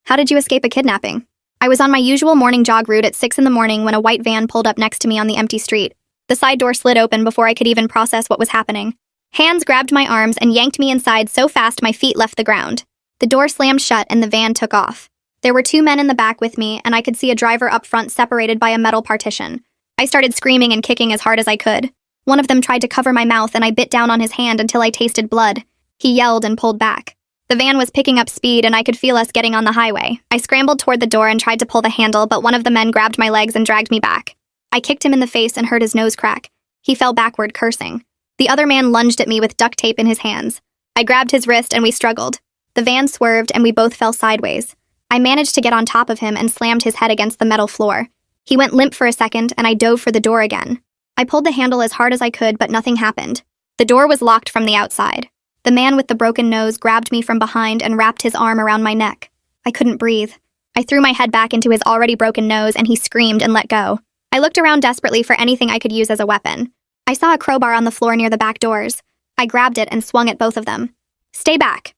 How did you escape a kidnapping? I was on my usual morning jog route at 6 in the morning when a white van pulled up next to me on the empty street. The side door slid open before I could even process what was happening. Hands grabbed my arms and yanked me inside so fast my feet left the ground. The door slammed shut and the van took off. There were 2 men in the back with me, and I could see a driver up front separated by a metal partition. I started screaming and kicking as hard as I could. One of them tried to cover my mouth, and I bit down on his hand until I tasted blood. He yelled and pulled back. The van was picking up speed, and I could feel us getting on the highway. I scrambled toward the door and tried to pull the handle, but one of the men grabbed my legs and dragged me back. I kicked him in the face and hurt his nose crack. He fell backward, cursing. The other man lunged at me with duct tape in his hands. I grabbed his wrist and we struggled. The van swerved and we both fell sideways. I managed to get on top of him and slammed his head against the metal floor. He went limp for a second and I dove for the door again. I pulled the handle as hard as I could, but nothing happened. The door was locked from the outside. The man with the broken nose grabbed me from behind and wrapped his arm around my neck. I couldn't breathe. I threw my head back into his already broken nose and he screamed and let go. I looked around desperately for anything I could use as a weapon. I saw a crowbar on the floor near the back doors. I grabbed it and swung at both of them. Stay back.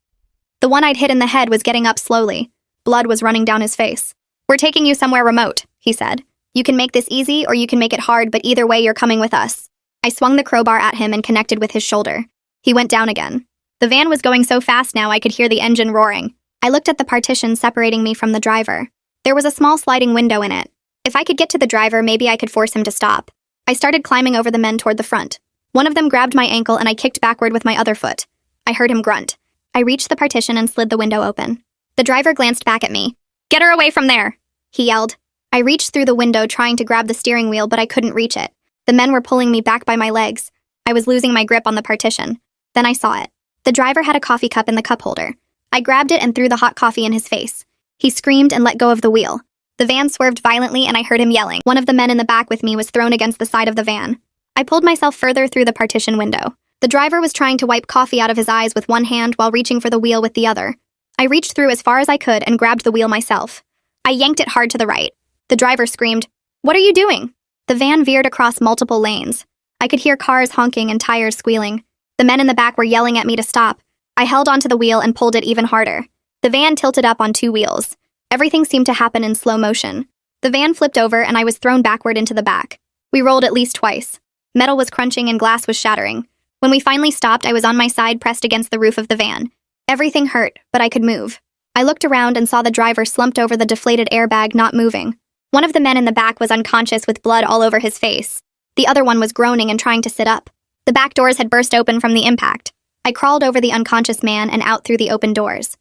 The one I'd hit in the head was getting up slowly. Blood was running down his face. We're taking you somewhere remote, he said. You can make this easy or you can make it hard, but either way you're coming with us. I swung the crowbar at him and connected with his shoulder. He went down again. The van was going so fast now I could hear the engine roaring. I looked at the partition separating me from the driver. There was a small sliding window in it. If I could get to the driver, maybe I could force him to stop. I started climbing over the men toward the front. One of them grabbed my ankle and I kicked backward with my other foot. I heard him grunt. I reached the partition and slid the window open. The driver glanced back at me. Get her away from there, he yelled. I reached through the window trying to grab the steering wheel, but I couldn't reach it. The men were pulling me back by my legs. I was losing my grip on the partition. Then I saw it. The driver had a coffee cup in the cup holder. I grabbed it and threw the hot coffee in his face. He screamed and let go of the wheel. The van swerved violently and I heard him yelling. One of the men in the back with me was thrown against the side of the van. I pulled myself further through the partition window. The driver was trying to wipe coffee out of his eyes with one hand while reaching for the wheel with the other. I reached through as far as I could and grabbed the wheel myself. I yanked it hard to the right. The driver screamed, "What are you doing?" The van veered across multiple lanes. I could hear cars honking and tires squealing. The men in the back were yelling at me to stop. I held onto the wheel and pulled it even harder. The van tilted up on 2 wheels. Everything seemed to happen in slow motion. The van flipped over and I was thrown backward into the back. We rolled at least twice. Metal was crunching and glass was shattering. When we finally stopped, I was on my side pressed against the roof of the van. Everything hurt, but I could move. I looked around and saw the driver slumped over the deflated airbag, not moving. One of the men in the back was unconscious with blood all over his face. The other one was groaning and trying to sit up. The back doors had burst open from the impact. I crawled over the unconscious man and out through the open doors.